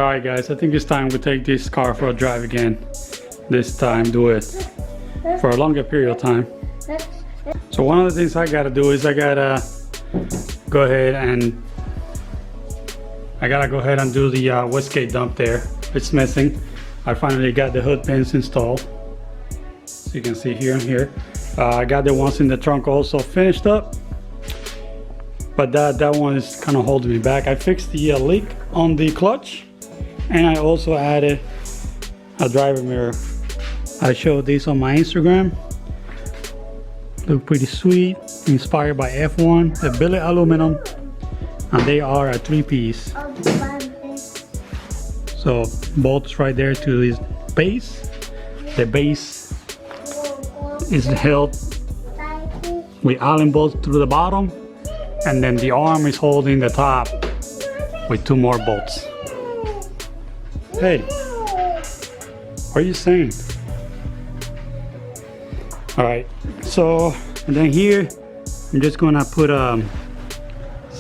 Alright guys, I think it's time we take this car for a drive again. This time do it for a longer period of time. So one of the things I gotta do is I gotta go ahead and do the wastegate dump there. It's missing. I finally got the hood pins installed. So you can see here and here. I got the ones in the trunk also finished up. But that one is kind of holding me back. I fixed the leak on the clutch. And I also added a driver mirror. I showed these on my Instagram. Look pretty sweet. Inspired by F1. They're billet aluminum. And they are a 3-piece. So bolts right there to this base. The base is held with Allen bolts through the bottom. And then the arm is holding the top with 2 more bolts. Hey, what are you saying? All right, so and then here, I'm just gonna put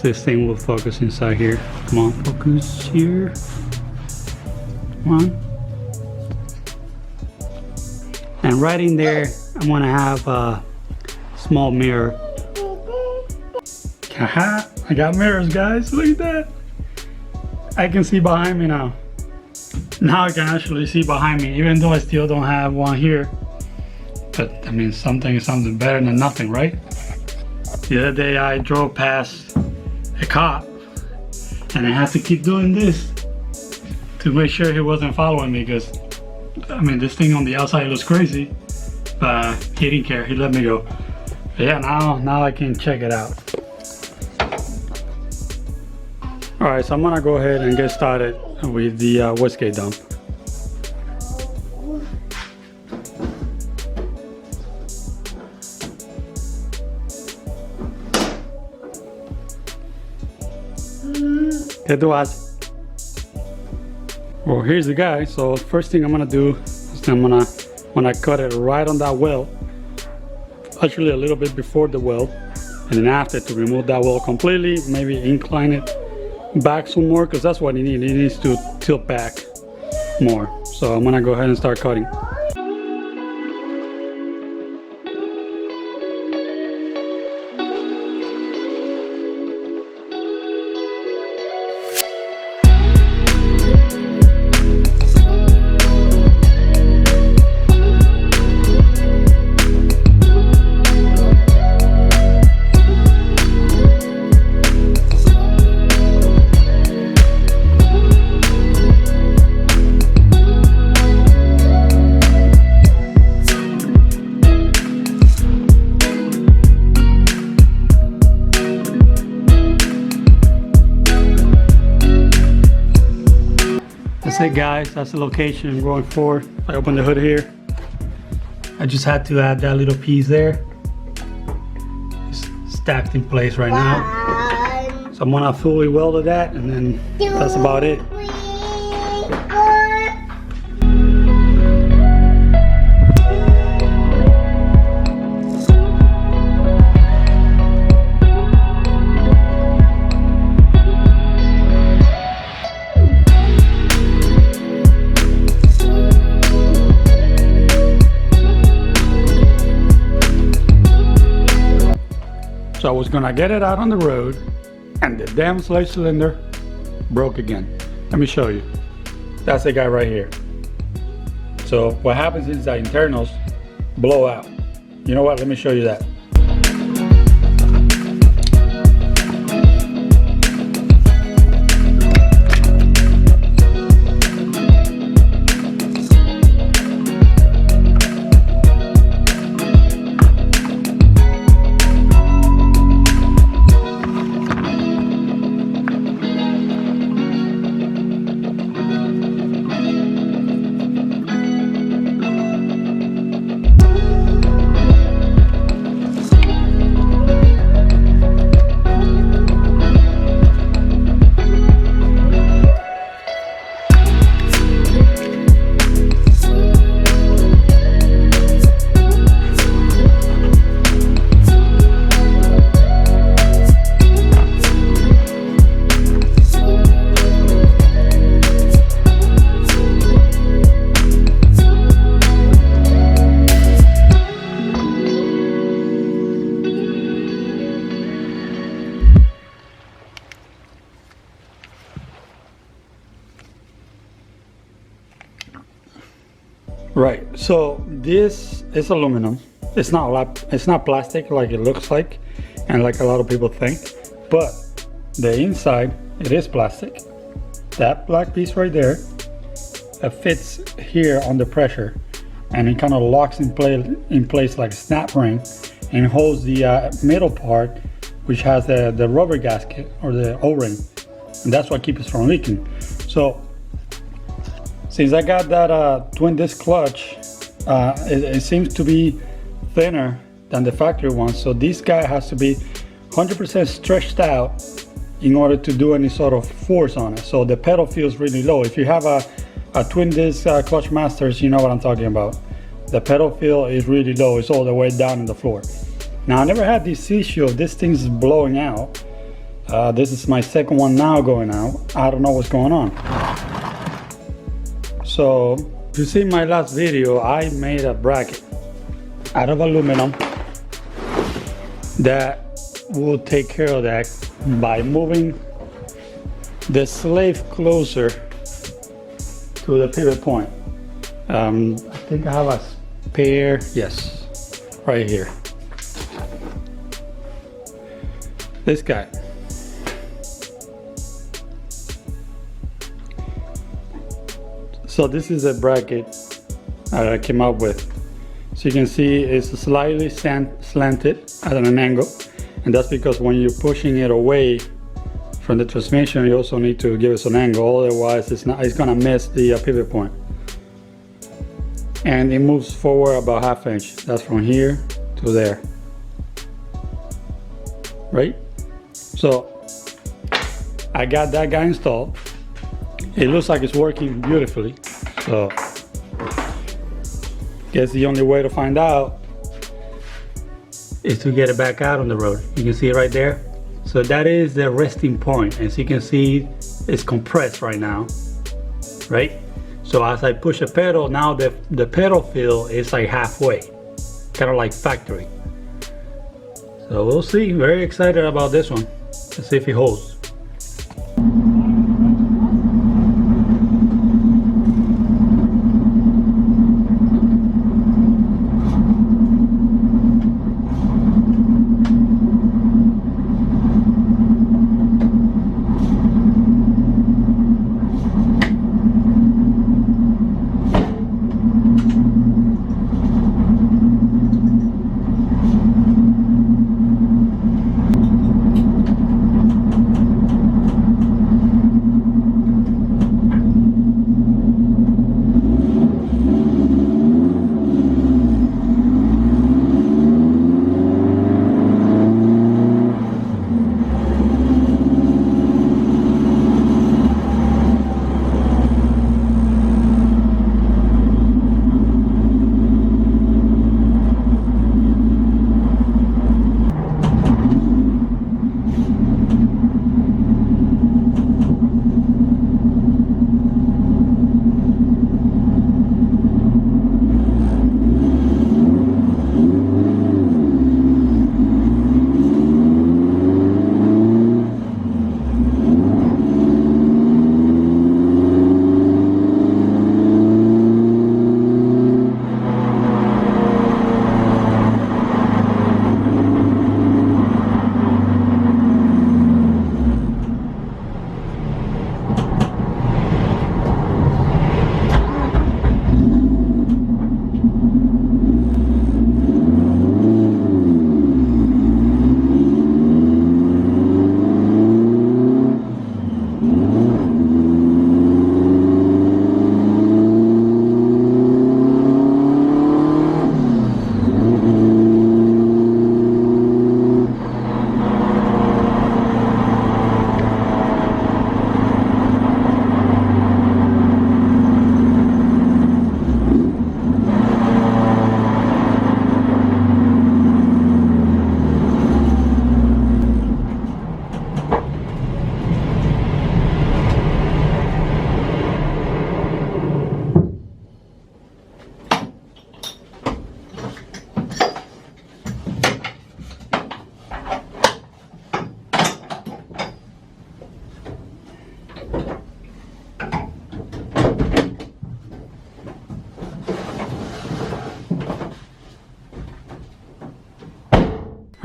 this thing will focus inside here. Come on, focus here. Come on. And right in there, I'm gonna have a small mirror. Haha, I got mirrors, guys. Look at that. I can see behind me now. Now I can actually see behind me, even though I still don't have one here. But I mean, something is something better than nothing, right? The other day I drove past a cop and I had to keep doing this to make sure he wasn't following me, because I mean, this thing on the outside looks crazy, but he didn't care. He let me go. But yeah, now I can check it out. All right, so I'm gonna go ahead and get started with the wastegate dump. ¿Qué tú haces? Well, here's the guy. So first thing I'm gonna do is I'm gonna cut it right on that weld. Actually a little bit before the weld, and then after to remove that weld completely, maybe incline it back some more, because that's what it needs. It needs to tilt back more. So I'm gonna go ahead and start cutting. That's it, guys. That's the location I'm going for. I open the hood here. I just had to add that little piece there. It's stacked in place right now. So I'm gonna fully weld that, and then that's about it. So I was gonna get it out on the road, and the damn slave cylinder broke again. Let me show you. That's the guy right here. So what happens is the internals blow out. You know what? Let me show you that. Right, so this is aluminum. It's not plastic like it looks like and like a lot of people think, but the inside, it is plastic. That black piece right there, it fits here under pressure, and it kind of locks in place like a snap ring, and holds the middle part, which has the rubber gasket or the O-ring, and that's what keeps it from leaking. So since I got that twin disc clutch, it seems to be thinner than the factory one, so this guy has to be 100% stretched out in order to do any sort of force on it. So the pedal feels really low. If you have a twin disc clutch masters, you know what I'm talking about. The pedal feel is really low. It's all the way down in the floor. Now I never had this issue of this thing's blowing out. This is my second one now going out. I don't know what's going on. So if you see my last video, I made a bracket out of aluminum that will take care of that by moving the slave closer to the pivot point. I think I have a spare, yes, right here. This guy. So this is a bracket I came up with. So you can see it's slightly slanted at an angle, and that's because when you're pushing it away from the transmission, you also need to give it an angle, otherwise it's gonna miss the pivot point. And it moves forward about 1/2 inch. That's from here to there, right? So I got that guy installed. It looks like it's working beautifully. So guess the only way to find out is to get it back out on the road. You can see it right there. So that is the resting point. As you can see, it's compressed right now, right? So as I push the pedal, now the pedal feel is like halfway, kind of like factory. So we'll see. Very excited about this one. Let's see if it holds.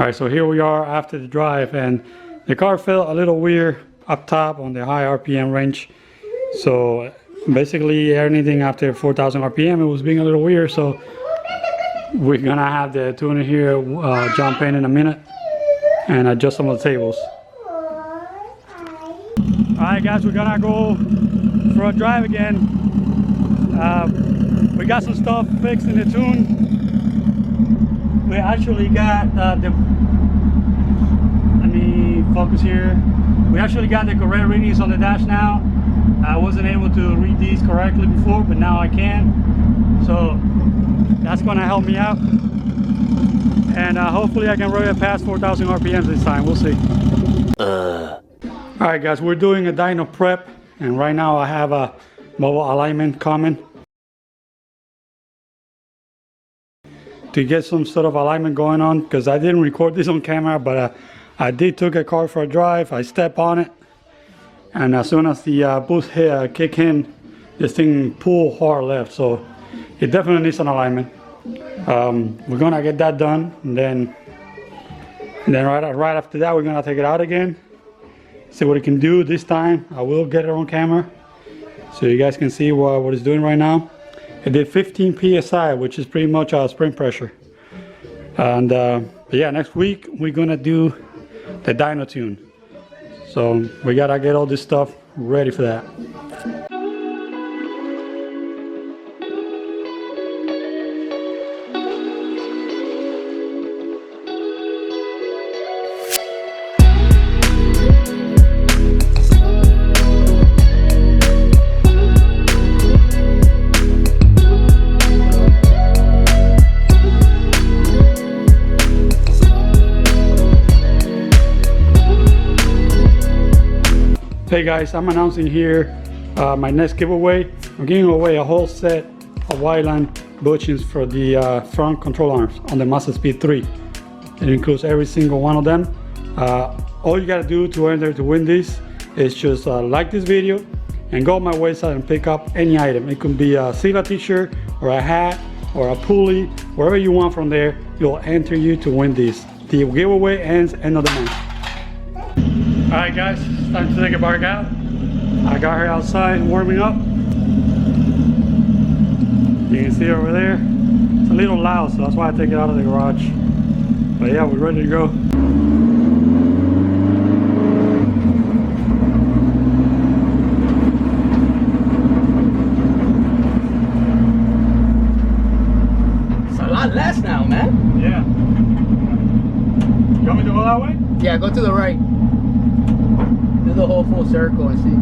Alright, so here we are after the drive, and the car felt a little weird up top on the high RPM range. So basically anything after 4,000 RPM, it was being a little weird. So we're gonna have the tuner here jump in a minute and adjust some of the tables. Alright guys, we're gonna go for a drive again. We got some stuff fixed in the tune. We actually got let me focus here. We actually got the correct readings on the dash now. I wasn't able to read these correctly before, but now I can. So that's gonna help me out. And hopefully I can run it past 4,000 RPMs this time, we'll see. Alright guys, we're doing a dyno prep, and right now I have a mobile alignment coming to get some sort of alignment going on, because I didn't record this on camera, but I did took a car for a drive. I stepped on it, and as soon as the boost hit, kick in, this thing pulled hard left, so it definitely needs an alignment. We're gonna get that done, and then right after that we're gonna take it out again, see what it can do. This time I will get it on camera so you guys can see what it's doing right now. It did 15 psi, which is pretty much spring pressure. And but yeah, next week we're gonna do the dyno tune, so we gotta get all this stuff ready for that. Hey guys, I'm announcing here my next giveaway. I'm giving away a whole set of Wildland bushings for the front control arms on the Mazdaspeed3. It includes every single one of them. All you gotta do to enter to win this is just like this video and go on my website and pick up any item. It could be a Sila t-shirt or a hat or a pulley, wherever you want from there. You'll enter you to win this. The giveaway ends end of the month. Alright guys, it's time to take it back out. I got her outside warming up. You can see her over there. It's a little loud, so that's why I take it out of the garage. But yeah, we're ready to go. It's a lot less now, man. Yeah. You want me to go that way? Yeah, go to the right. Do the whole full circle and see.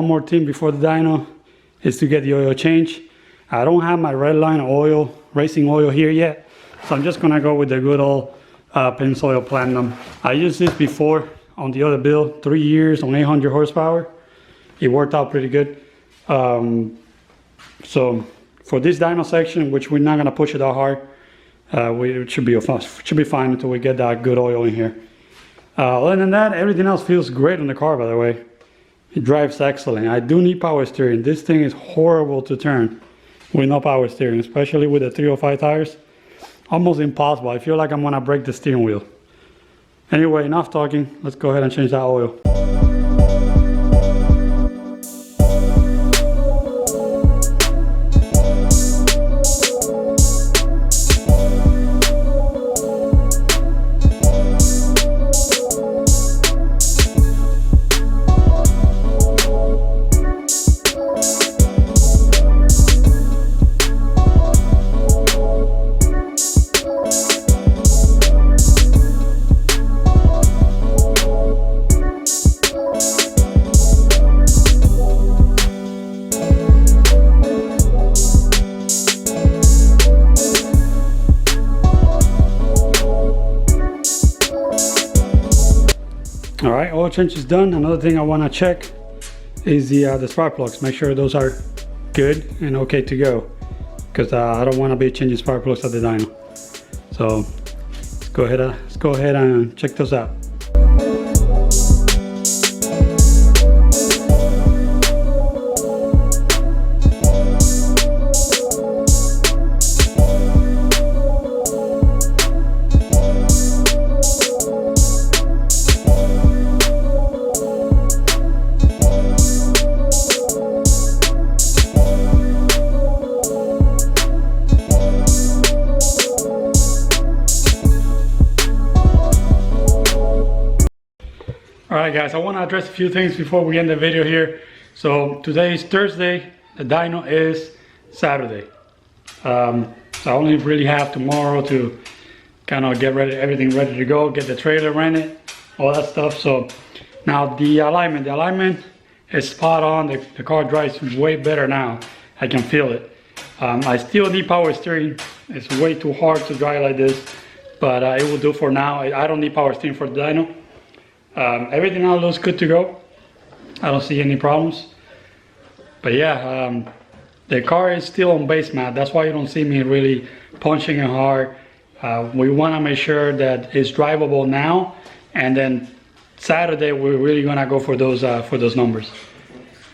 one more thing before the dyno is to get the oil change. I don't have my red line oil, racing oil here yet, so I'm just gonna go with the good old Pennzoil Platinum. I used this before on the other build, 3 years on 800 horsepower. It worked out pretty good. So for this dyno section, which we're not gonna push it that hard, it should be fine until we get that good oil in here. Other than that, everything else feels great on the car, by the way. It drives excellent. I do need power steering. This thing is horrible to turn with no power steering, especially with the 305 tires. Almost impossible. I feel like I'm gonna break the steering wheel. Anyway, enough talking. Let's go ahead and change that oil. All right, oil change is done. Another thing I want to check is the spark plugs. Make sure those are good and okay to go, because I don't want to be changing spark plugs at the dyno. So let's go ahead and check those out. Alright guys, I want to address a few things before we end the video here. So today is Thursday, the dyno is Saturday. So I only really have tomorrow to kind of get everything ready to go, get the trailer rented, all that stuff. So now the alignment is spot on. The car drives way better now. I can feel it. I still need power steering. It's way too hard to drive like this, but it will do for now. I don't need power steering for the dyno. Everything else looks good to go. I don't see any problems. But yeah, the car is still on base mat. That's why you don't see me really punching it hard. We want to make sure that it's drivable now, and then Saturday we're really gonna go for those numbers.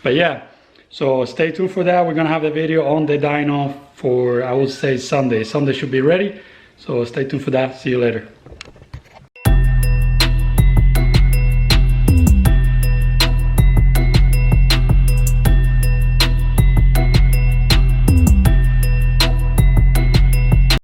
But yeah, so stay tuned for that. We're gonna have the video on the dyno for, I would say, Sunday. Sunday should be ready. So stay tuned for that. See you later.